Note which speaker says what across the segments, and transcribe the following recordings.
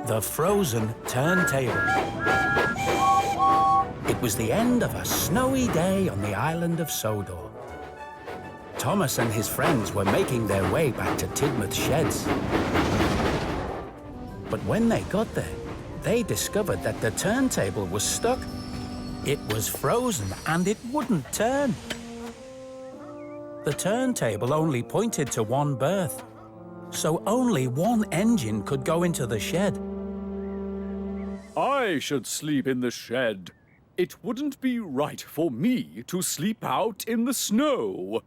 Speaker 1: The frozen turntable. It was the end of a snowy day on the island of Sodor. Thomas and his friends were making their way back to Tidmouth's sheds. But when they got there, they discovered that the turntable was stuck. It was frozen and it wouldn't turn. The turntable only pointed to one berth, so only one engine could go into the shed.
Speaker 2: I should sleep in the shed. It wouldn't be right for me to sleep out in the snow.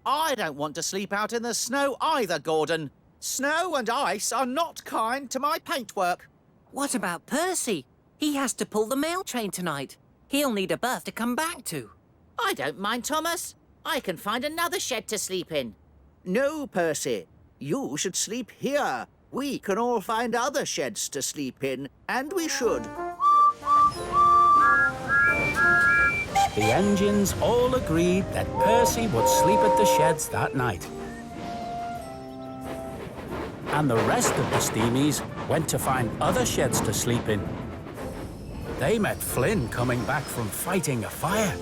Speaker 3: I don't want to sleep out in the snow either, Gordon. Snow and ice are not kind to my paintwork.
Speaker 4: What about Percy? He has to pull the mail train tonight. He'll need a berth to come back to.
Speaker 5: I don't mind, Thomas. I can find another shed to sleep in.
Speaker 3: No, Percy. You should sleep here. We can all find other sheds to sleep in, and we should.
Speaker 1: The engines all agreed that Percy would sleep at the sheds that night. And the rest of the steamies went to find other sheds to sleep in. They met Flynn coming back from fighting a fire.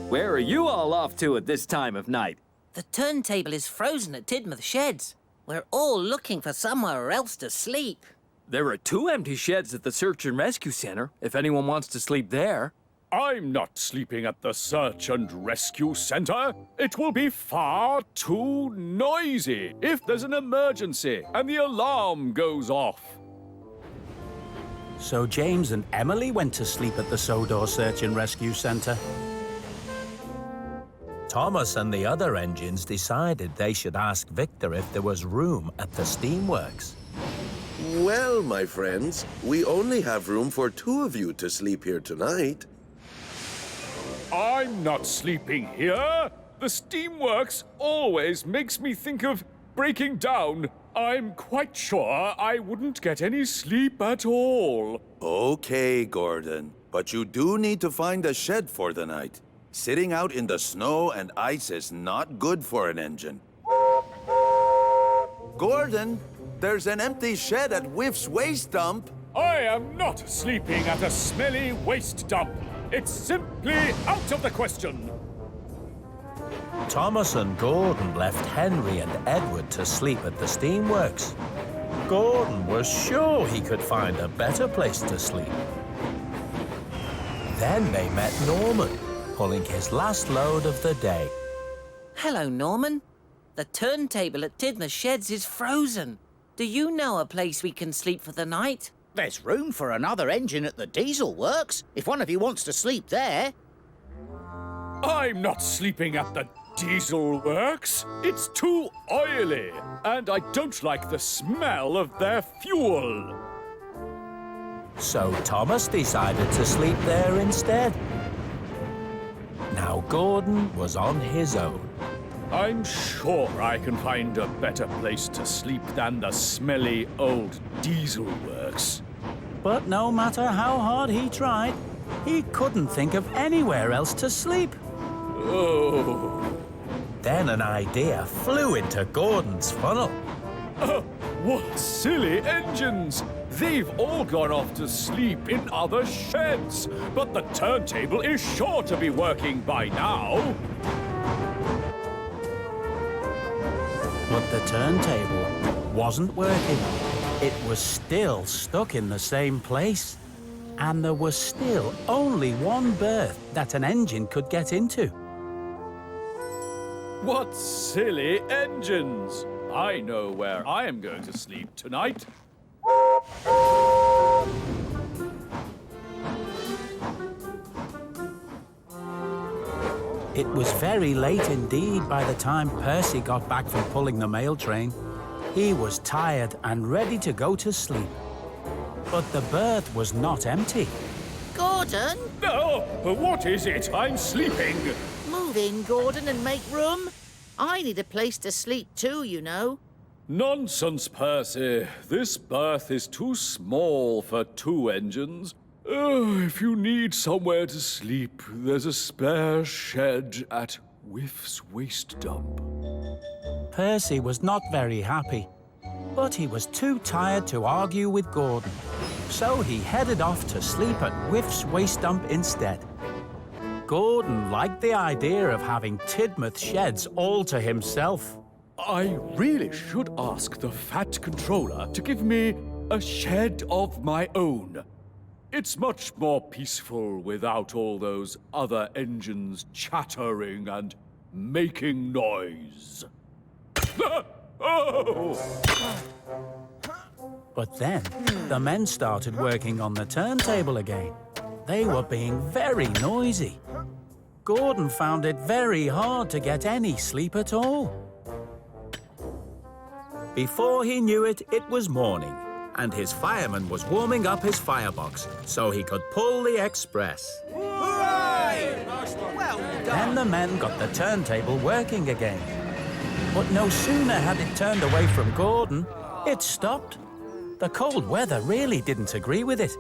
Speaker 6: Where are you all off to at this time of night?
Speaker 4: The turntable is frozen at Tidmouth sheds. We're all looking for somewhere else to sleep.
Speaker 6: There are 2 empty sheds at the Search and Rescue Center, if anyone wants to sleep there.
Speaker 2: I'm not sleeping at the Search and Rescue Center. It will be far too noisy if there's an emergency and the alarm goes off.
Speaker 1: So James and Emily went to sleep at the Sodor Search and Rescue Center. Thomas and the other engines decided they should ask Victor if there was room at the steamworks.
Speaker 7: Well, my friends, we only have room for 2 of you to sleep here tonight.
Speaker 2: I'm not sleeping here. The steamworks always makes me think of breaking down. I'm quite sure I wouldn't get any sleep at all.
Speaker 8: Okay, Gordon, but you do need to find a shed for the night. Sitting out in the snow and ice is not good for an engine. Gordon, there's an empty shed at Whiff's waste dump.
Speaker 2: I am not sleeping at a smelly waste dump. It's simply out of the question.
Speaker 1: Thomas and Gordon left Henry and Edward to sleep at the steamworks. Gordon was sure he could find a better place to sleep. Then they met Norman, pulling his last load of the day.
Speaker 4: Hello, Norman. The turntable at Tidmouth sheds is frozen. Do you know a place we can sleep for the night?
Speaker 3: There's room for another engine at the diesel works, if one of you wants to sleep there.
Speaker 2: I'm not sleeping at the diesel works. It's too oily, and I don't like the smell of their fuel.
Speaker 1: So Thomas decided to sleep there instead. Now Gordon was on his own.
Speaker 2: I'm sure I can find a better place to sleep than the smelly old diesel works.
Speaker 1: But no matter how hard he tried, he couldn't think of anywhere else to sleep.
Speaker 2: Oh.
Speaker 1: Then an idea flew into Gordon's funnel.
Speaker 2: What silly engines! They've all gone off to sleep in other sheds, but the turntable is sure to be working by now.
Speaker 1: But the turntable wasn't working. It was still stuck in the same place. And there was still only one berth that an engine could get into.
Speaker 2: What silly engines! I know where I am going to sleep tonight.
Speaker 1: It was very late indeed by the time Percy got back from pulling the mail train. He was tired and ready to go to sleep. But the berth was not empty.
Speaker 5: Gordon,
Speaker 2: Oh, what is it? I'm sleeping.
Speaker 5: move in, Gordon, and make room. I need a place to sleep too, you know.
Speaker 2: Nonsense, Percy. This berth is too small for 2 engines. Oh, if you need somewhere to sleep, there's a spare shed at Whiff's waste dump.
Speaker 1: Percy was not very happy. But he was too tired to argue with Gordon, so he headed off to sleep at Whiff's waste dump instead. Gordon liked the idea of having Tidmouth sheds all to himself.
Speaker 2: I really should ask the Fat Controller to give me a shed of my own. It's much more peaceful without all those other engines chattering and making noise. Oh!
Speaker 1: But then, the men started working on the turntable again. They were being very noisy. Gordon found it very hard to get any sleep at all. Before he knew it, it was morning, and his fireman was warming up his firebox so he could pull the express. Then the men got the turntable working again. But no sooner had it turned away from Gordon, it stopped. The cold weather really didn't agree with it.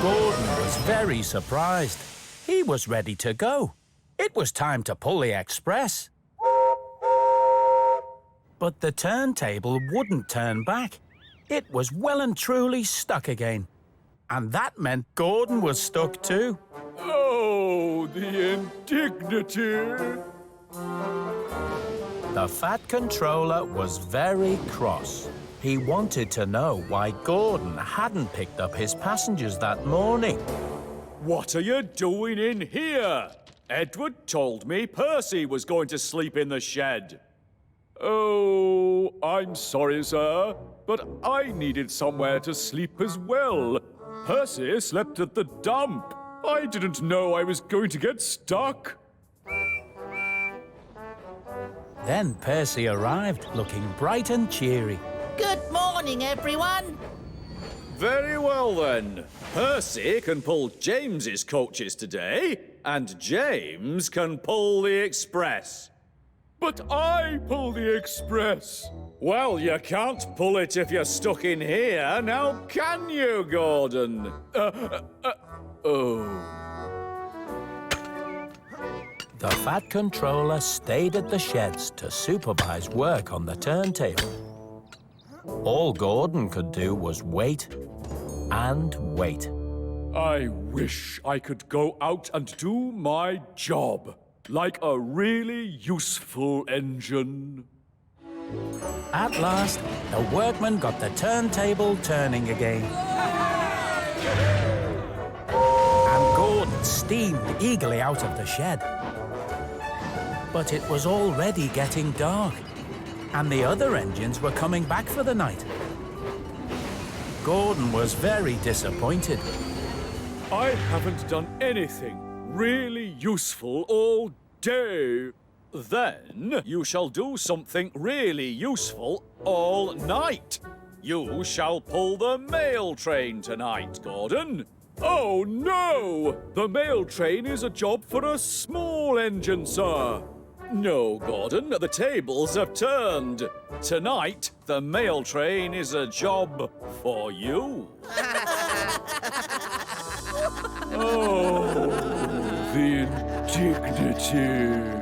Speaker 1: Gordon was very surprised. He was ready to go. It was time to pull the express. But the turntable wouldn't turn back. It was well and truly stuck again. And that meant Gordon was stuck too.
Speaker 2: Oh, the indignity!
Speaker 1: The Fat Controller was very cross. He wanted to know why Gordon hadn't picked up his passengers that morning.
Speaker 2: What are you doing in here? Edward told me Percy was going to sleep in the shed. Oh, I'm sorry, sir, but I needed somewhere to sleep as well. Percy slept at the dump. I didn't know I was going to get stuck.
Speaker 1: Then Percy arrived, looking bright and cheery.
Speaker 5: Good morning, everyone.
Speaker 2: Very well, then. Percy can pull James's coaches today, and James can pull the express. But I pull the express. Well, you can't pull it if you're stuck in here, now can you, Gordon? Oh.
Speaker 1: The Fat Controller stayed at the sheds to supervise work on the turntable. All Gordon could do was wait and wait.
Speaker 2: I wish I could go out and do my job, like a really useful engine.
Speaker 1: At last, the workmen got the turntable turning again. And Gordon steamed eagerly out of the shed. But it was already getting dark, and the other engines were coming back for the night. Gordon was very disappointed.
Speaker 2: I haven't done anything really useful all day. Then you shall do something really useful all night. You shall pull the mail train tonight, Gordon. Oh, no! The mail train is a job for a small engine, sir. No, Gordon, the tables have turned. Tonight, the mail train is a job for you. Oh, the indignity.